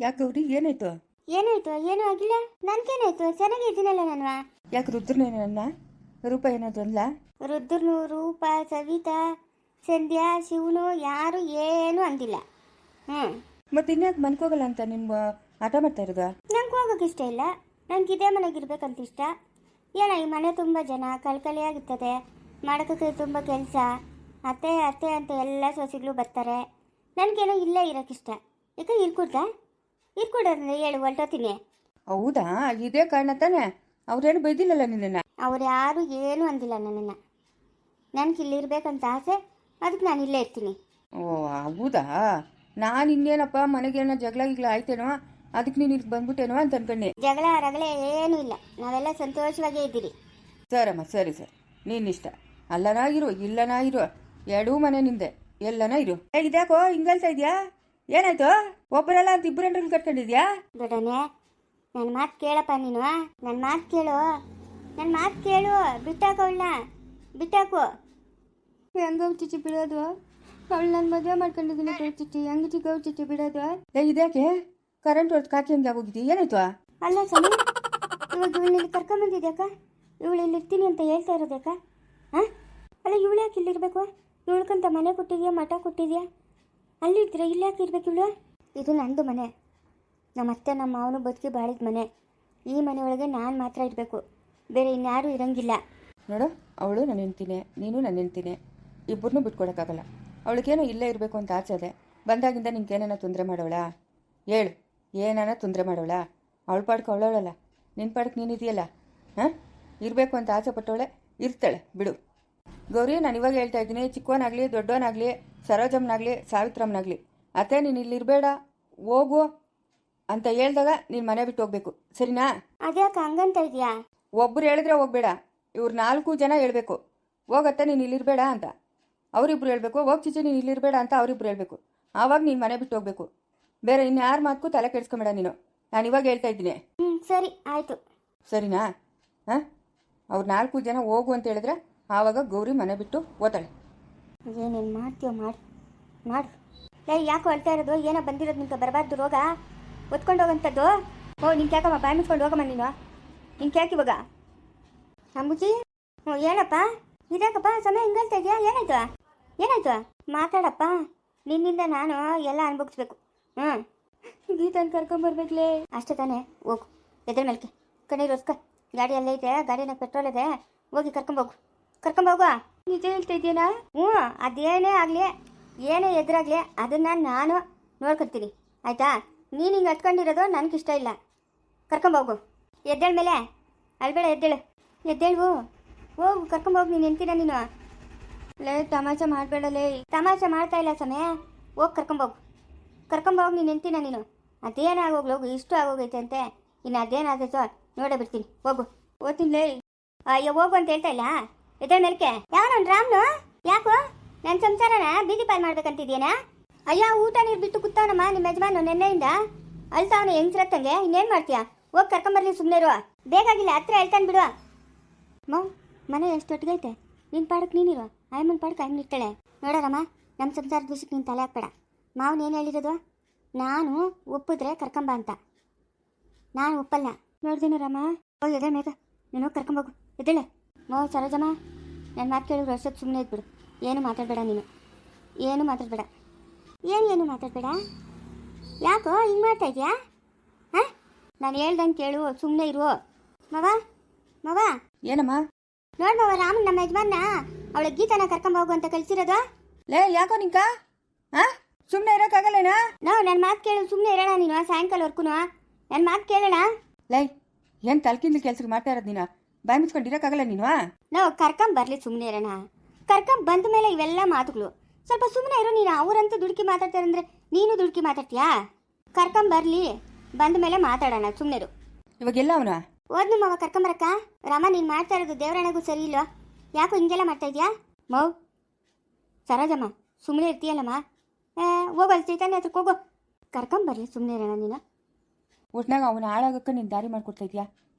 ಯಾಕೆ ಗೌರಿ ಏನಾಯ್ತು? ಏನಾಯ್ತು? ಏನೂ ಆಗಿಲ್ಲ. ನನ್ಗೇನಾಯ್ತು? ಚೆನ್ನಾಗಿದ್ದೀನಲ್ಲ ನಾನು. ಯಾಕೆ ರುದ್ರನೇ ನನ್ನ ರೂಪ ಏನಾದ್ರು ಅಲ್ಲ? ರುದ್ರನು, ರೂಪ, ಸವಿತಾ, ಸಂಧ್ಯಾ, ಶಿವನು ಯಾರು ಏನೂ ಅಂದಿಲ್ಲ. ಮತ್ತೆ ಇನ್ಯಾಕೆ ಮನ್ಕೋಗಲ್ಲ ಅಂತ ನಿಮ್ಮ ಆಟ ಮಾಡ್ತಾ ಇರೋದ? ನಂಗೆ ಹೋಗೋಕೆ ಇಷ್ಟ ಇಲ್ಲ. ನಂಗೆ ಇದೇ ಮನೆಗಿರ್ಬೇಕಂತ ಇಷ್ಟ. ಏನೋ ಈ ಮನೆ ತುಂಬ ಜನ ಕಳ್ಕಳಿಯಾಗಿರ್ತದೆ, ಮಾಡೋಕ್ಕೆ ತುಂಬ ಕೆಲಸ, ಅತ್ತೆ ಅತ್ತೆ ಅಂತ ಎಲ್ಲ ಸೊಸೆಗಳು ಬರ್ತಾರೆ. ನನಗೇನೋ ಇಲ್ಲೇ ಇರೋಕ್ಕಿಷ್ಟ. ಯಾಕೆ ಇರ್ಕೊಡೋದ್ರೆ ಹೇಳು, ಹೊಲ್ಟೋತೀನಿ. ಹೌದಾ? ಇದೇ ಕಾರಣ ತಾನೆ ಅವ್ರೇನು ಬೈದಿಲ್ಲಲ್ಲ ನಿನ್ನ? ಅವ್ರು ಯಾರು ಏನೂ ಅಂದಿಲ್ಲ ನನ್ನನ್ನು. ನನಗೆ ಇಲ್ಲಿರ್ಬೇಕಂತ ಆಸೆ, ಅದಕ್ಕೆ ನಾನು ಇಲ್ಲೇ ಇರ್ತೀನಿ. ಓ ಹೌದಾ? ನಾನು ಇನ್ನೇನಪ್ಪ ಮನೆಗೇನೋ ಜಗಳ ಗಿಗ್ಲ ಆಯ್ತೇನೋ ಅದಕ್ಕೆ ನೀನು ಇಲ್ಲಿ ಬಂದ್ಬಿಟ್ಟೇನೋ ಅಂತ ಅನ್ಕೊಂಡೆ. ಜಗಳ ರಗಳೆ ಏನೂ ಇಲ್ಲ, ನಾವೆಲ್ಲ ಸಂತೋಷವಾಗೇ ಇದ್ದೀರಿ. ಸರಮ್ಮ ಸರಿ ಸರ್, ನೀನಿಷ್ಟ. ಅಲ್ಲನಾ ಇರು ಇಲ್ಲನಾ ಇರು, ಎರಡೂ ಮನೆ ನಿಂದೆ, ಎಲ್ಲನ ಇರು. ಇದ್ಯಾಕೋ ಹಿಂಗಲ್ತಾ ಇದೆಯಾ? ಏನಾಯ್ತು? ಒಬ್ಬರಲ್ಲ ಅಂತ ಇಬ್ಬರು ಹೆಂಡ್ರಲ್ಲಿ ಕಟ್ಕೊಂಡಿದ್ಯಾ? ದೊಡ್ಡನೆ, ನನ್ನ ಮಾತು ಕೇಳಪ್ಪ ನೀನು. ನನ್ನ ಮಾತು ಕೇಳು. ಬಿಟ್ಟಾಕು. ಹೆಂಗ ಚಿಚ್ಚಿ ಬಿಡೋದು? ಅವಳು ನನ್ನ ಮದುವೆ ಮಾಡ್ಕೊಂಡಿದ್ದೀನಿ ಚಿಚ್ಚಿ. ಹೆಂಗ ಚಿಕ್ಕ ಚಿಚ್ಚಿ ಬಿಡೋದು? ಇದ್ಯಾಕೆ ಕರೆಂಟ್ ಹೊರತು ಕಾಕಿ ಹಂಗೆ ಆಗೋಗಿದ್ದಿ? ಏನಾಯ್ತು? ಅಲ್ಲ ಸ್ವಾಮಿ, ಇವಾಗ ಇವಳನ್ನ ಕರ್ಕೊಂಬಂದಿದ್ಯಾಕ? ಇವಳು ಇಲ್ಲಿ ಇರ್ತೀನಿ ಅಂತ ಹೇಳ್ತಾ ಇರೋದ್ಯಾಕ? ಅಲ್ಲ, ಇವಳು ಯಾಕೆ ಇಲ್ಲಿರ್ಬೇಕು? ಇವಳ್ಕಂತ ಮನೆ ಕೊಟ್ಟಿದ್ಯಾ, ಮಠ ಕೊಟ್ಟಿದ್ಯಾ? ಅಲ್ಲಿದ್ರೆ ಇಲ್ಲಿ ಯಾಕೆ ಇರ್ಬೇಕು ಇವಳು? ಇದು ನಂದು ಮನೆ. ನಮ್ಮ ಅತ್ತೆ ನಮ್ಮ ಮಾವನು ಬದುಕಿ ಬಾಳಿದ ಮನೆ. ಈ ಮನೆ ಒಳಗೆ ನಾನು ಮಾತ್ರ ಇರಬೇಕು, ಬೇರೆ ಇನ್ಯಾರೂ ಇರಂಗಿಲ್ಲ. ನೋಡು, ಅವಳು ನಾನು ಹೆಂಡ್ತೀನಿ, ನೀನು ನನ್ನ ಹೆಂಡ್ತೀನಿ, ಇಬ್ಬರನ್ನೂ ಬಿಟ್ಕೊಡೋಕ್ಕಾಗಲ್ಲ. ಅವಳಿಗೇನೋ ಇಲ್ಲೇ ಇರಬೇಕು ಅಂತ ಆಸೆ ಅದೇ. ಬಂದಾಗಿಂದ ನಿನ್ಗೇನೇನೋ ತೊಂದರೆ ಮಾಡೋಳ? ಹೇಳು, ಏನಾನ ತೊಂದರೆ ಮಾಡೋಳ? ಅವಳ ಪಾಡ್ಕೆ ಅವಳವಳಲ್ಲ, ನಿನ್ನ ಪಾಡ್ಕೆ ನೀನಿದೆಯಲ್ಲ. ಇರಬೇಕು ಅಂತ ಆಸೆ ಪಟ್ಟವಳೆ, ಇರ್ತಾಳೆ ಬಿಡು. ಗೌರಿ, ನಾನು ಇವಾಗ ಹೇಳ್ತಾ ಇದ್ದೀನಿ, ಚಿಕ್ಕವನಾಗಲಿ ದೊಡ್ಡವನಾಗಲಿ, ಸರೋಜಮ್ಮನಾಗಲಿ ಸಾವಿತ್ರಮ್ಮನಾಗಲಿ, ಅತ್ತೆ ನೀನು ಇಲ್ಲಿರಬೇಡ ಹೋಗು ಅಂತ ಹೇಳ್ದಾಗ ನೀನು ಮನೆ ಬಿಟ್ಟು ಹೋಗ್ಬೇಕು, ಸರಿನಾ? ಅದ್ಯಾಕೆ ಹಂಗಂತ ಇದೆಯಾ? ಒಬ್ಬರು ಹೇಳಿದ್ರೆ ಹೋಗ್ಬೇಡ, ಇವ್ರು 4 ಜನ ಹೇಳ್ಬೇಕು ಹೋಗತ್ತೆ ನೀನು ಇಲ್ಲಿರಬೇಡ ಅಂತ. ಅವರಿಬ್ರು ಹೇಳ್ಬೇಕು ಹೋಗಿ ಚಿಚ್ಚಿ ನೀನು ಇಲ್ಲಿರಬೇಡ ಅಂತ ಅವರಿಬ್ರು ಹೇಳ್ಬೇಕು. ಆವಾಗ ನೀನು ಮನೆ ಬಿಟ್ಟು ಹೋಗ್ಬೇಕು. ಬೇರೆ ಇನ್ಯಾರ ಮಾತಕ್ಕೂ ತಲೆ ಕೆಡಿಸ್ಕೊಂಬೇಡ ನೀನು. ನಾನು ಇವಾಗ ಹೇಳ್ತಾ ಇದ್ದೀನಿ. ಸರಿ ಆಯಿತು. ಸರಿನಾ? ಅವ್ರು 4 ಜನ ಹೋಗು ಅಂತ ಹೇಳಿದ್ರೆ ಆವಾಗ ಗೌರಿ ಮನೆ ಬಿಟ್ಟು ಓತಾಳೆ. ಏನೇನು ಮಾಡ್ತೀಯೋ ಮಾಡು. ಯಾಕೆ ಹೊಳ್ತಾ ಇರೋದು? ಏನೋ ಬಂದಿರೋದು ನಿಂಗೆ ಬರಬಾರ್ದು ರೋಗ ಒತ್ಕೊಂಡು ಹೋಗಂಥದ್ದು. ನಿಂಗೆ ಯಾಕಮ್ಮ ಬಾಯಿ ಮುಚ್ಕೊಂಡು ಹೋಗಮ್ಮ ನೀನು? ನಿಂಗೆ ಯಾಕೆ ಇವಾಗ ಅಂಬುಜಿ? ಏನಪ್ಪ ಇದ್ಯಾಕಪ್ಪ ಸಮಯ ಹಿಂಗಲ್ತಾ ಇದೆಯಾ? ಏನಾಯ್ತು? ಮಾತಾಡಪ್ಪ. ನಿನ್ನಿಂದ ನಾನು ಎಲ್ಲ ಅನ್ಭವಿಸ್ಬೇಕು. ಗೀತನ ಕರ್ಕೊಂಬರ್ಬೇಕಲೇ. ಅಷ್ಟೇ ತಾನೇ? ಹೋಗು, ಎದ್ರ ಮೇಲ್ಕೆ ಕಣ್ಣೀರು ಒಸ್ಕ. ಗಾಡಿ ಎಲ್ಲ ಐತೆ, ಗಾಡಿನ ಪೆಟ್ರೋಲ್ ಇದೆ, ಹೋಗಿ ಕರ್ಕೊಂಬೋಗು. ನಿಜ ಹೇಳ್ತಾ ಇದೆಯಾ? ಅದೇನೇ ಆಗಲಿ, ಏನೇ ಎದುರಾಗಲಿ ಅದನ್ನು ನಾನು ನೋಡ್ಕೊತೀನಿ, ಆಯಿತಾ? ನೀನು ಹಿಂಗೆ ಹತ್ಕೊಂಡಿರೋದು ನನಗಿಷ್ಟ ಇಲ್ಲ. ಕರ್ಕೊಂಬೋಗು. ಎದ್ದೇಳ ಮೇಲೆ ಅಲ್ಬೇಡ, ಎದ್ದೇಳು. ಹೋಗು, ಕರ್ಕೊಂಬೋಗು. ನೀನು ಎಂತೀನ ನೀನು? ಲೇ, ತಮಾಷೆ ಮಾಡಬೇಡಲೇ. ತಮಾಷೆ ಮಾಡ್ತಾ ಇಲ್ಲ ಸಮಯ. ಹೋಗಿ ಕರ್ಕೊಂಬೋಗು. ನೀನು ಎಂತೀನ ನೀನು? ಅದೇನೇ ಆಗೋಗ್ಲು, ಇಷ್ಟು ಆಗೋಗೈತೆ ಅಂತೆ. ಇನ್ನು ಅದೇನಾದೈತೋ ನೋಡೇ ಬಿಡ್ತೀನಿ. ಹೋಗು. ಓದ್ತೀನಿ ಲೇ. ಅಯ್ಯೋ ಹೋಗು ಅಂತ ಹೇಳ್ತಾ ಇಲ್ಲ. ಎದ್ದೇಳ ಮೇಲ್ಕೆ. ಯಾವನು ರಾಮ್ನು? ಯಾಕೋ ನನ್ನ ಸಂಸಾರನ ಬೀದಿ ಪಾಲ್ ಮಾಡ್ಬೇಕಂತಿದ್ಯೇನಾ? ಅಯ್ಯ, ಊಟ ನೀರು ಬಿಟ್ಟು ಕೂತಾವನಮ್ಮ ನಿಮ್ಮ ಯಜಮಾನು ನೆನ್ನೆಯಿಂದ. ಅಳ್ತಾವನು ಹೆಂಗ್ಸ್ರತ್ತಂಗೆ. ಇನ್ನೇನು ಮಾಡ್ತೀಯಾ? ಹೋಗಿ ಕರ್ಕೊಂಬರ್ಲಿ, ಸುಮ್ಮನೆ ಇರುವ. ಬೇಕಾಗಿಲ್ಲ, ಹತ್ರ ಹೇಳ್ತಾನೆ ಬಿಡುವ. ಮನೆ ಎಷ್ಟು ಒಟ್ಟಿಗೈತೆ. ನಿನ್ನ ಪಾಡಕ್ಕೆ ನೀನಿರುವ, ಆಯಮ್ಮನ ಪಾಡಕ್ಕೆ ಆಯಮ್ಮನ ಇರ್ತಾಳೆ. ನೋಡೋರಮ್ಮ, ನಮ್ಮ ಸಂಸಾರದ ವಿಷಯಕ್ಕೆ ನೀನು ತಲೆ ಹಾಕ್ಬೇಡ. ಮಾವನು ಏನು ಹೇಳಿರೋದು? ನಾನು ಒಪ್ಪಿದ್ರೆ ಕರ್ಕೊಂಬ ಅಂತ. ನಾನು ಒಪ್ಪಲ್ಲ. ನೋಡ್ದೇನು ರಾಮ? ಹೋಗಿ ಎದೆ ಮೇಗ, ನೀನು ಹೋಗಿ ಕರ್ಕೊಂಬೋಗು. ಎದ್ದೇಳೆ. ಸರೋಜಮ್ಮ, ನನ್ನ ಮಾತು ಕೇಳಿದ್ರು ಅಷ್ಟೊತ್ತು ಸುಮ್ಮನೆ ಇದ್ಬಿಡು. ಏನು ಮಾತಾಡಬೇಡ ನೀನು. ಏನು ಮಾತಾಡಬೇಡ. ಏನು ಮಾತಾಡಬೇಡ. ಯಾಕೋ ಹಿಂಗೆ ಮಾಡ್ತಾ ಇದೆಯಾ? ನಾನು ಹೇಳ್ದಂಗೆ ಕೇಳು, ಸುಮ್ಮನೆ ಇರು. ಮವ ಏನಮ್ಮ? ನೋಡ್ ಮವ, ರಾಮನ್ ನಮ್ಮ ಯಜಮಾನ ಅವಳ ಗೀತನ ಕರ್ಕೊಂಬೋಗು ಅಂತ ಕಳ್ಸಿರೋದು. ಲೇ, ಯಾಕೋ ನಿಂಕ ಸುಮ್ಮನೆ ಇರೋಕ್ಕಾಗಲ್ಲೇನಾ? ನನ್ನ ಮಾತು ಕೇಳು, ಸುಮ್ಮನೆ ಇರೋಣ ನೀನು ಸಾಯಂಕಾಲವರೆಗೂ. ನನ್ನ ಮಾತು ಕೇಳೋಣ. ಲೈ, ಏನು ತಲ್ಕಿಂದ ಕೆಲ್ಸಕ್ಕೆ ಮಾಡ್ತಾ ಇರೋದು ನೀನು? ಬಾಯಿ ಮುಚ್ಕೊಂಡು ಇರೋಕ್ಕಾಗಲ್ಲ ನೀನು? ಕರ್ಕೊಂಬರ್ಲಿ, ಸುಮ್ಮನೆ ಇರೋಣ. ಬಂದ ಮೇಲೆ ಇವೆಲ್ಲ ಮಾತುಗಳು. ಸ್ವಲ್ಪ ಸುಮ್ಮನೆ ಇರೋ ನೀನು. ಅವರಂತೂ ದುಡುಕಿ ಮಾತಾಡ್ತಾರಂದ್ರೆ ನೀನು ದುಡುಕಿ ಮಾತಾಡ್ತೀಯಾ? ಕರ್ಕೊಂಬರ್ಲಿ, ಬಂದ ಮೇಲೆ ಮಾತಾಡೋಣ, ಸುಮ್ಮನೆ ಇರು. ಇವಾಗೆಲ್ಲ ಅವನ ಓದ್ನು ಮವ ಕರ್ಕೊಂಬರಕ್ಕ. ರಾಮ, ನೀನು ಮಾಡ್ತಾ ಇರೋದು ದೇವರಣೆಗೂ ಸರಿ ಇಲ್ವಾ? ಯಾಕೋ ಹಿಂಗೆಲ್ಲ ಮಾಡ್ತಾ ಇದೆಯಾ? ಸರೋಜಮ್ಮ, ಸುಮ್ಮನೆ ಇರ್ತೀಯಲ್ಲಮ್ಮ. ಹೋಗಲ್ ಚೈತನ್ಯ ಹತ್ರಕ್ಕೆ ಹೋಗು. ಕರ್ಕೊಂಬರ್ಲಿ, ಸುಮ್ಮನೆ ಇರೋಣ ನೀನು. ಒಟ್ನಾಗ ಅವನ ಹಾಳಾಗಕ್ಕೆ ನೀನು ದಾರಿ ಮಾಡ್ಕೊಡ್ತಾ ಇದೆಯಾ?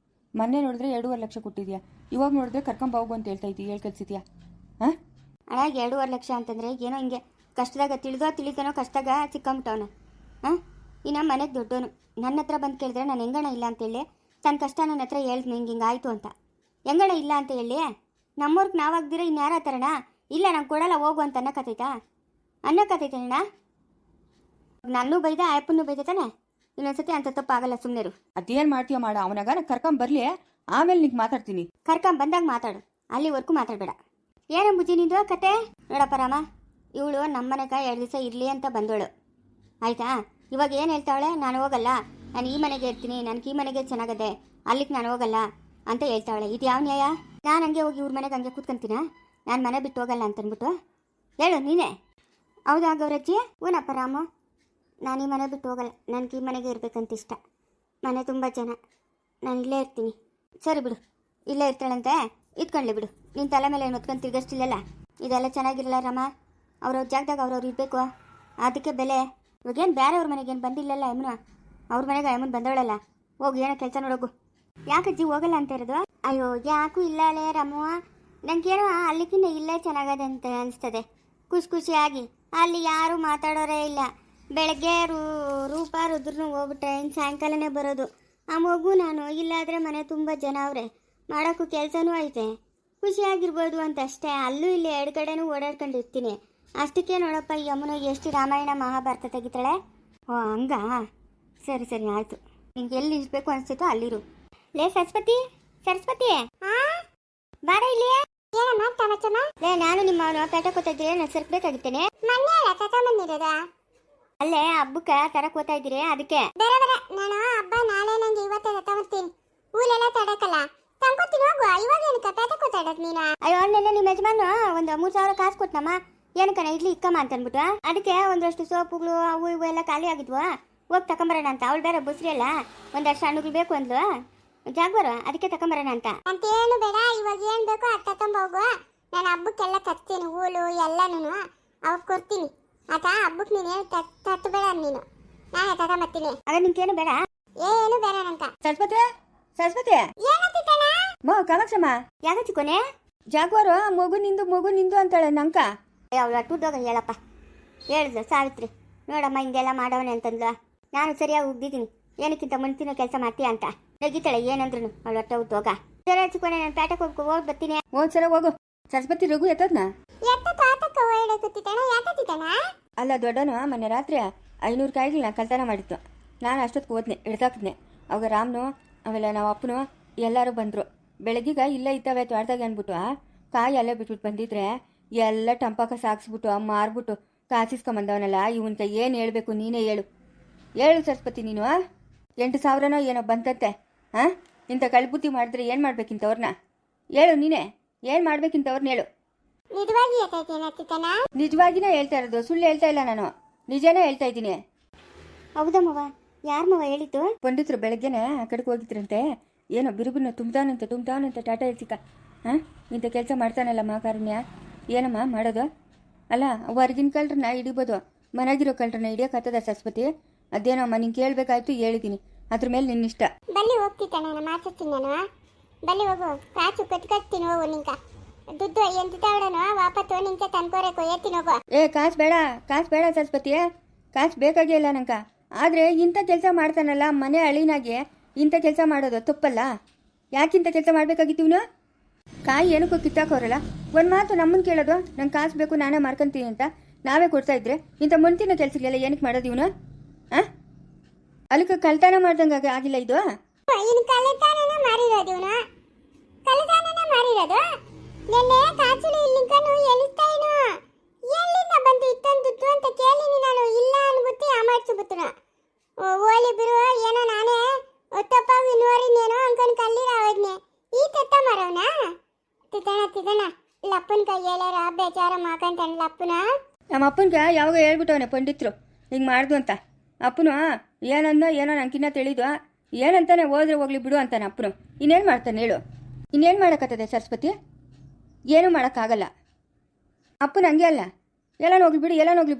ಮೊನ್ನೆ ನೋಡಿದ್ರೆ 2.5 ಲಕ್ಷ ಕೊಟ್ಟಿದ್ಯಾ, ಇವಾಗ ನೋಡಿದ್ರೆ ಕರ್ಕೊಂಬೋಗು ಅಂತ ಹೇಳ್ತಾ ಇದ್ದೀಯ. ಹೇಳಿ ಕಲ್ಸಿದ್ಯಾ? ಅಳಾಗ 2.5 ಲಕ್ಷ ಅಂತಂದ್ರೆ ಏನೋ ಹಿಂಗೆ ಕಷ್ಟದಾಗ ತಿಳಿದನೋ ಕಷ್ಟದಾಗ ಸಿಕ್ಕಂಬಿಟ್ಟವನ. ಇನ್ನು ಮನೆಗೆ ದೊಡ್ಡವನು ನನ್ನ ಹತ್ರ ಬಂದು ಕೇಳಿದ್ರೆ ನಾನು ಹೆಂಗಣ ಇಲ್ಲ ಅಂತೇಳಿ ತನ್ನ ಕಷ್ಟ ನನ್ನ ಹತ್ರ ಹೇಳಿದ್ನು ಹಿಂಗೆ ಆಯಿತು ಅಂತ. ಹೆಂಗಣ ಇಲ್ಲ ಅಂತ ಹೇಳಿ ನಮ್ಮವ್ರಿಗೆ ನಾವಾಗ್ದಿರ ಇನ್ಯಾರ ಥರಣ ಇಲ್ಲ ನಂಗೆ ಕೊಡಲ್ಲ ಹೋಗು ಅಂತ ಅನ್ನಕತ್ತೈತೇನಣ್ಣ. ನನ್ನೂ ಬೈದ ಆಯಪ್ಪನ್ನೂ ಬೈದ ತಾನೆ. ಇನ್ನೊಂದ್ಸತಿ ಅಂತ ತಪ್ಪಾಗಲ್ಲ, ಸುಮ್ಮನೆರು. ಅದೇನು ಮಾಡ್ತೀಯ ಮಾಡ, ಅವನಾಗ ಕರ್ಕೊಂಬರ್ಲಿ, ಆಮೇಲೆ ನಿಂಗೆ ಮಾತಾಡ್ತೀನಿ. ಬಂದಾಗ ಮಾತಾಡು, ಅಲ್ಲಿವರೆಗೂ ಮಾತಾಡಬೇಡ. ಏನೋ ಬುಜ್ಜಿ ನಿಂದು ಕತೆ? ನೋಡಪ್ಪ ರಾಮ, ಇವಳು ನಮ್ಮನೆಗೆ 2 ದಿವಸ ಇರಲಿ ಅಂತ ಬಂದವಳು ಆಯಿತಾ. ಇವಾಗ ಏನು ಹೇಳ್ತಾವಳೆ, ನಾನು ಹೋಗಲ್ಲ, ನಾನು ಈ ಮನೆಗೆ ಇರ್ತೀನಿ, ನನಗೆ ಈ ಮನೆಗೆ ಚೆನ್ನಾಗದೆ, ಅಲ್ಲಿಗೆ ನಾನು ಹೋಗಲ್ಲ ಅಂತ ಹೇಳ್ತಾವಳೆ. ಇದು ಯಾವ ನ್ಯಾಯ? ನಾನು ಹಂಗೆ ಹೋಗಿ ಇವ್ರ ಮನೆಗೆ ಹಂಗೆ ಕೂತ್ಕೊಂತೀನ? ನಾನು ಮನೆ ಬಿಟ್ಟು ಹೋಗಲ್ಲ ಅಂತಂದ್ಬಿಟ್ಟು ಹೇಳು ನೀನೇ. ಹೌದಾ ಗೌರಜ್ಜಿ? ಹೂನಪ್ಪ ರಾಮು, ನಾನು ಈ ಮನೆ ಬಿಟ್ಟು ಹೋಗಲ್ಲ, ನನಗೆ ಈ ಮನೆಗೆ ಇರಬೇಕಂತ ಇಷ್ಟ. ಮನೆ ತುಂಬ ಜನ, ನಾನು ಇಲ್ಲೇ ಇರ್ತೀನಿ. ಸರಿ ಬಿಡು, ಇಲ್ಲೇ ಇರ್ತಾಳಂತೆ, ಇಟ್ಕೊಳ್ಳಿ ಬಿಡು. ನಿನ್ನ ತಲೆ ಮೇಲೆ ಏನು ಹೊತ್ಕೊಂಡು ತಿರ್ಗಷ್ಟಿಲ್ಲಲ್ಲ, ಇದೆಲ್ಲ ಚೆನ್ನಾಗಿರಲ್ಲ ರಾಮ. ಅವ್ರವ್ರ ಜಾಗದಾಗ ಅವ್ರವ್ರು ಇರಬೇಕು, ಅದಕ್ಕೆ ಬೆಲೆ. ಇವಾಗೇನು ಬೇರೆಯವ್ರ ಮನೆಗೇನು ಬಂದಿಲ್ಲಲ್ಲ ಯಮುನ, ಅವ್ರ ಮನೆಗೆ ಯಮುನ್ ಬಂದವಳಲ್ಲ. ಹೋಗಿ ಏನೋ ಕೆಲಸ ನೋಡೋಗು. ಯಾಕಜ್ಜಿ ಹೋಗಲ್ಲ ಅಂತ ಇರೋದು? ಅಯ್ಯೋ ಯಾಕೂ ಇಲ್ಲ ಅಲ್ಲೇ ರಾಮು, ನನಗೇನೋ ಅಲ್ಲಿಗಿನ್ನ ಇಲ್ಲೇ ಚೆನ್ನಾಗದೆ ಅಂತ ಅನಿಸ್ತದೆ. ಖುಷಿಯಾಗಿ ಅಲ್ಲಿ ಯಾರೂ ಮಾತಾಡೋರೇ ಇಲ್ಲ. ಬೆಳಗ್ಗೆ ರೂಪ ರುದ್ರನು ಹೋಗ್ಬಿಟ್ರೆ ಇನ್ನು ಸಾಯಂಕಾಲನೇ ಬರೋದು. ಆ ಮಗು ನಾನು ಇಲ್ಲಾದರೆ ಮನೆ ತುಂಬ ಜನ ಅವರೇ, ಮಾಡೋಕ್ಕೂ ಕೆಲಸನೂ ಐತೆ, ಖುಷಿಯಾಗಿರ್ಬೋದು ಅಂತ ಅಷ್ಟೇ. ಅಲ್ಲೂ ಇಲ್ಲಿ 2 ಕಡೆನೂ ಓಡಾಡ್ಕೊಂಡಿರ್ತೀನಿ. ಅಷ್ಟಕ್ಕೆ ನೋಡಪ್ಪ ಈ ಯಮುನ ಎಷ್ಟು ರಾಮಾಯಣ ಮಹಾಭಾರತ ತೆಗಿತಾಳೆ. ಓ ಹಂಗ, ಸರಿ ಸರಿ ಆಯಿತು. ನಿಂಗೆ ಎಲ್ಲಿ ಇರಬೇಕು ಅನಿಸ್ತಿತ್ತೋ ಅಲ್ಲಿರು. ಲೇ ಸರಸ್ವತಿ, ಬಾರ ಇಲ್ಲಿ. ಲೇ ನಾನು ನಿಮ್ಮವನು ಪೇಟೆ ಕೂತಿದ್ದೀರಿ, ನಾನು ಸರ್ಕಬೇಕಾಗಿತ್ತೇನೆ. ಅಲ್ಲೇ ಹಬ್ಬಕ್ಕೆ ತರಕ್ ಹೋಗ್ತಾ ಇದ್ದೀರಿ, ಅದಕ್ಕೆ. ನಾನು ಹಬ್ಬ ನಾಳೆ ನಂಗೆ ಇವತ್ತೇ ತಗೊಂತೀನಿ. ಊರೆಲ್ಲ ತಡಕಲ್ಲ ತಂದ್ಕೊತೀನಿ, ಹೋಗುವ. ಇವಾಗ ಏನಕ್ಕೆ ಪೇಟೆ ಕೂತಾಡಕ್ ನೀನು? ಅಯ್ಯೋ ನೆನ್ನೆ ನಿಮ್ಮ ಯಜಮಾನ ಒಂದು 3,000 ಕಾಸು ಕೊಟ್ಟನಮ್ಮ, ಏನಕ್ಕನ ಇಡ್ಲಿ ಇಕ್ಕಮ್ಮ ಅಂತಂದ್ಬಿಟ್ಟು. ಅದಕ್ಕೆ ಒಂದಷ್ಟು ಸೋಪುಗಳು ಅವು ಇವು ಎಲ್ಲ ಖಾಲಿ ಆಗಿದ್ವು, ಹೋಗಿ ತಕೊಂಬರೋಣ ಅಂತ. ಅವಳು ಬೇರೆ ಬಸ್ರಿ ಅಲ್ಲ, ಒಂದಷ್ಟು ಹಣ್ಣುಗಳು ಬೇಕು ಅಂದ್ಲು ಜಾಗ್ವಾರ, ಅದಕ್ಕೆ ತಕೊಂಬರೋಣ ಅಂತ. ಅಂತೇನು ಬೇಡ, ಇವಾಗ ಏನ್ ಬೇಕೋ ಅದು ತಕೊಂಬ ಹೋಗುವ. ನಾನು ಹಬ್ಬಕ್ಕೆಲ್ಲ ತರ್ತೀನಿ, ಹೂಲು ಎಲ್ಲನೂ ಅವಾಗ ಕೊಡ್ತೀನಿ ಆತ. ಹಬ್ಬಕ್ಕೆ ನೀನೇನು ತತ್ತು ಬೇಡ, ನೀನು ನಾನೇ ತಗೊಂಬರ್ತೀನಿ. ಆಗ ನಿಂಗೇನು ಬೇಡ? ಏನು ಬೇಡ ನಂತ. ಸರಸ್ವತಿ ಏನಂತಿದ್ದಾನ ಮೋ ಕಾಮಾಕ್ಷಮ್ಮ, ಯಾಕ ಚಿಕ್ಕೋನೆ? ಜಾಗ್ವಾರು ಮಗು ನಿಂದು ಅಂತಾಳೆ ನಂಕ. ಅವಳು ಅಟ್ಟುದಾಗ ಹೇಳಪ್ಪ, ಹೇಳಿದ್ಲು ಸಾವಿತ್ರಿ, ನೋಡಮ್ಮ ಹಿಂಗೆಲ್ಲ ಮಾಡವನೆ ಅಂತಂದ್ಲ. ನಾನು ಸರಿಯಾಗಿ ಉಗ್ದಿದ್ದೀನಿ, ಏನಕ್ಕಿಂತ ಮುಂಚಿನ ಕೆಲಸ ಮಾಡ್ತೀಯ ಅಂತ ನೆಗಿತಾಳೆ. ಏನಂದ್ರು ಅವಳು ಒಟ್ಟ ಉದ್ದೋಗ. ಸರಿ ಚಿಕ್ಕೋನೆ, ನಾನು ಪೇಟೆಗೆ ಹೋಗಿ ಬರ್ತೀನಿ. ಸರ ಹೋಗು. ಸರಸ್ವತಿ ರಘು ಎತ್ತದ್ನ? ಯಾಕತ್ತಿದ್ದಾನ? ಅಲ್ಲ ದೊಡ್ಡನು ಮೊನ್ನೆ ರಾತ್ರಿ 500 ಕಾಯಿಗಳನ್ನ ಕಳ್ತನ ಮಾಡಿತ್ತು. ನಾನು ಅಷ್ಟೊತ್ತಿಗೆ ಹೋದ್ನೆ, ಹಿಡ್ದಾಕಿದ್ನೆ. ಅವಾಗ ರಾಮ್ನು ಆಮೇಲೆ ನಾವು ಅಪ್ಪನು ಎಲ್ಲರೂ ಬಂದರು. ಬೆಳಗ್ಗೆಗ ಇಲ್ಲೇ ಇದ್ದಾವೆ ತೋಟದಾಗೆ ಅಂದ್ಬಿಟ್ಟು ಕಾಯಿ ಅಲ್ಲೇ ಬಿಟ್ಬಿಟ್ಟು ಬಂದಿದ್ರೆ ಎಲ್ಲ ಟಂಪಾಕ ಸಾಕ್ಸ್ಬಿಟ್ಟು ಮಾರ್ಬಿಟ್ಟು ಕಾಸಿಸ್ಕೊಂಬಂದವನಲ್ಲ. ಇವನ್ಕ ಏನು ಹೇಳಬೇಕು, ನೀನೇ ಹೇಳು ಸರಸ್ವತಿ. ನೀನು 8,000ನೋ ಏನೋ ಬಂತಂತೆ. ಹಾಂ, ಇಂಥ ಕಳ್ಬುದ್ಧಿ ಮಾಡಿದ್ರೆ ಏನು ಮಾಡ್ಬೇಕಿಂತವ್ರನ್ನ ಹೇಳು, ನೀನೇ ಏನು ಮಾಡ್ಬೇಕಿಂತವ್ರನ್ನ ಹೇಳು. ನಿಜವಾಗಿನೇ ಹೇಳ್ತಾ ಇರೋದು, ಸುಳ್ಳು ಹೇಳ್ತಾ ಇಲ್ಲ ನಾನು, ನಿಜನೇ ಹೇಳ್ತಾ ಇದ್ದೀನಿ. ಹೌದಮ್ಮವ? ಯಾರ ಮವ ಹೇಳಿದ್ದು? ಪಂಡಿತರು ಬೆಳಗ್ಗೆನೆ ಆ ಕಡೆಗೆ ಹೋಗಿದ್ರಂತೆ. ಏನೋ ಬಿರುಬಿನ ತುಂಬ್ತಾನಂತೆ ಟಾಟಾ ಎಲ್ಸಿಕ. ಹಾಂ, ಇಂಥ ಕೆಲಸ ಮಾಡ್ತಾನಲ್ಲಮ್ಮ ಕಾರುಣ್ಯ, ಏನಮ್ಮ ಮಾಡೋದು? ಅಲ್ಲ ಹೊರಗಿನ ಕಳ್ರನ್ನ ಹಿಡಿಬೋದು, ಮನೆಗಿರೋ ಕಳ್ರನ್ನ ಹಿಡಿಯೋಕ್ಕಾಗ್ತದ ಸರಸ್ವತಿ? ಅದೇನಮ್ಮ ನಿಂಗೆ ಕೇಳಬೇಕಾಯ್ತು, ಹೇಳಿದ್ದೀನಿ. ಅದ್ರ ಮೇಲೆ ನಿನ್ನಿಷ್ಟ. ಬಲ್ಲಿ ಹೋಗ್ತಿದ್ದಾನೆ, ನಾನು ಮಾತಾಡ್ತೀನಿ. ನಾನು ಬಲ್ಲಿ ಹೋಗು, ಕಾಸು ಕಟ್ತೀನಿ ಹೋಗು. ನಿಂಕ ದುಡ್ಡು ಎಂತಿದ್ದಾವಡನು ವಾಪತ್ತು ನಿಂಗೆ ತಂದ್ಕೋರೇಕೋ ಏತೀನಿ ಹೋಗು. ಕಾಸು ಬೇಡ ಸರಸ್ವತಿ, ಕಾಸು ಬೇಕಾಗೇ ಇಲ್ಲ ನಂಗೆ. ಆದರೆ ಇಂಥ ಕೆಲಸ ಮಾಡ್ತಾನಲ್ಲ ಮನೆ ಅಳಿನಾಗೆ, ಇಂಥ ಕೆಲಸ ಮಾಡೋದು ತಪ್ಪಲ್ಲ. ಯಾಕಿಂಥ ಕೆಲಸ ಮಾಡಬೇಕಾಗಿತ್ತು? ಕಾಯಿ ಏನಕ್ಕೂ ಕಿತ್ತಾಕೋರಲ್ಲ. ಒಂದು ಮಾತು ನಮ್ಮನ್ನು ಕೇಳೋದು, ನಂಗೆ ಕಾಸು ಬೇಕು ನಾನೇ ಮಾರ್ಕೊಂತೀನಿ ಅಂತ ನಾವೇ ಕೊಡ್ತಾ ಇದ್ರೆ ಇಂಥ ಮುಂತಿನ ಕೆಲಸಗಳೆಲ್ಲ ಏನಕ್ಕೆ ಮಾಡೋದು ಇವನು? ಹಾಂ, ಅಲ್ಲಿಗೆ ಕಳ್ತನ ಮಾಡ್ದಂಗೆ ಆಗಿಲ್ಲ ಇದು. ಇನ್ನು ಕಳ್ಳತನನ ಮಾರಿರೋದು ಇವನು, ಕಳ್ಳತನನ ಮಾರಿರೋದು. ನೆನ್ನೆ ಕಾಚುಲಿ ಇಲ್ಲಿಂಕನು ಎನಿಸ್ತಾ ಇನು ಎಲ್ಲಿಂದ ಬಂದು ಇತ್ತೊಂದು ದುಡ್ಡು ಅಂತ ಕೇಳಿನಿ. ನಾನು ಇಲ್ಲ ಅನ್ಬಿಟ್ಟು ಯಾಮಾಡ್ಸಿಬಿಟ್ಟನು. ಓಲಿ ಬಿರು, ಏನೋ ನಾನೇ ಒತ್ತಪ್ಪಾಗಿ ನೋರಿನೇನೋ ಅನ್ಕೊಂಡು ಕಲ್ಲಿರಾವದ್ನೆ. ಈ ತೆತ್ತ ಮರವನ ತಿದ್ದಣ ಲಪ್ಪನ ಕೈ ಹೇಳಾರ ಬೇಚಾರ ಮಾಕಂತಾನೆ ಲಪ್ಪನ. ನಮ್ಮ ಅಪ್ಪನ್ಗೆ ಯಾವಾಗ ಹೇಳ್ಬಿಟ್ಟವನೆ ಪಂಡಿತರು ಹಿಂಗೆ ಮಾಡ್ದು ಅಂತ. ಅಪ್ಪನು ಏನೋ ನಂಗಿನ್ನ ತಿಳಿದು ಏನಂತಾನೆ ಹೋದ್ರೆ ಹೋಗ್ಲಿ ಬಿಡು ಅಂತಾನೆ ಅಪ್ಪನು. ಇನ್ನೇನು ಮಾಡ್ತಾನೆ ಹೇಳು? ಇನ್ನೇನು ಮಾಡೋಕ್ಕತ್ತದೆ ಸರಸ್ವತಿ? ಏನೂ ಮಾಡೋಕ್ಕಾಗಲ್ಲ. ಅಪ್ಪನ ಹಂಗೆ ಅಲ್ಲ, ಎಲ್ಲಾನು ಹೋಗ್ಲಿ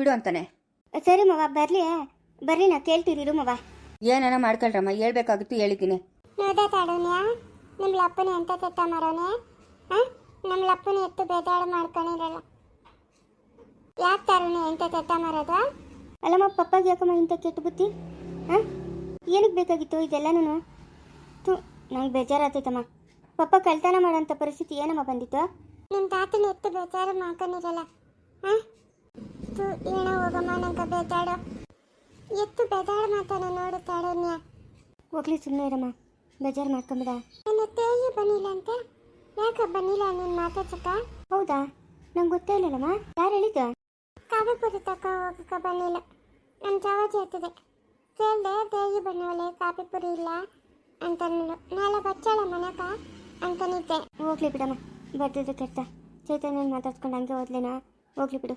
ಬಿಡು ಅಂತಾನೆ. ಸರಿ ಮವ, ಬರ್ರಿ ನಾ ಕೇಳ್ತೀರಿ ಮವ. ಏನಾನ ಮಾಡ್ಕೊಳ್ರಮ್ಮ, ಹೇಳ್ಬೇಕಾಗಿತ್ತು ಹೇಳಿದ್ದೀನಿ. ನೋಡ ತಾಡೋನ್ಯಾ, ನಮ್ಮ ಲಪ್ಪನ ಎಂತ ತೆತ್ತ ಮರವನೆ. ನಮ್ಮ ಲಪ್ಪನ ಎತ್ತು ಬೇದಾಡ ಮಾಡ್ಕೊಂಡಿರಲ್ಲ. ಯಾಕೆ ತಾರುಣ್ಯ ಎಂತ ತೆತ್ತ ಮರದ? ಅಲ್ಲಮ್ಮ ಪಪ್ಪಾಗೆ ಯಾಕಮ್ಮ ಇಂಥ ಕೆಟ್ಟ ಬುದ್ಧಿ? ಹಾಂ ಏನಕ್ಕೆ ಬೇಕಾಗಿತ್ತು ಇದೆಲ್ಲನೂ ತು ನಂಗೆ ಬೇಜಾರಾಗ್ತೈತಮ್ಮ. ಪಪ್ಪ ಕಳ್ತನ ಮಾಡೋಂಥ ಪರಿಸ್ಥಿತಿ ಏನಮ್ಮ ಬಂದಿತ್ತು? ನಿಮ್ಮ ತಾತನ ಎತ್ತು ಬೇಜಾರು ಮಾಡ್ಕೊಂಡಿರಲ್ಲ ಹಾಂ ತು ಏನ ಹೋಗಮ್ಮ ನಂಗೆ ಬೇಜಾಡು ಎತ್ತು ಬೇಜಾರು ಮಾತಾಡ ನೋಡುತ್ತಾಡನ್ಯ ಹೋಗ್ಲಿ ಸುಮ್ಮನೆ ಇರಮ್ಮ, ಬೇಜಾರು ಮಾಡ್ಕೊಂಬಿಡ. ನನ್ನ ತೇಯಿ ಬನ್ನಿಲ್ಲ ಅಂತ ಯಾಕೆ ಬನ್ನಿಲ್ಲ ನೀನು ಮಾತಾಡ್ಸಕ್ಕ? ಹೌದಾ, ನಂಗೆ ಗೊತ್ತೇ ಇಲ್ಲಲ್ಲಮ್ಮ. ಯಾರು ಹೇಳಿದ್ದು? ಕಾಫಿಪುರಿ ತಕ್ಕ ಹೋಗಕ್ಕೆ ಬನ್ನಿಲ್ಲ. ನಮ್ಮ ಜವಾಜಿ ಆಗ್ತದೆ ಕೇಳಿದೆ ತೇಯಿ ಬನ್ನವಳೆ ಕಾಫಿಪುರಿ ಇಲ್ಲ ಅಂತ ನಾಳೆ ಬಚ್ಚಾಳ ಮನಕ ಅಂತ ನಿದ್ದೆ. ಹೋಗ್ಲಿ ಬಿಡಮ್ಮ, ಬರ್ತಿದ್ದು ಕೆಟ್ಟ ಚೈತನ್ಯ ಮಾತಾಡ್ಸ್ಕೊಂಡು ಹಂಗೆ ಓದ್ಲೇನಾ? ಹೋಗ್ಲಿ ಬಿಡು.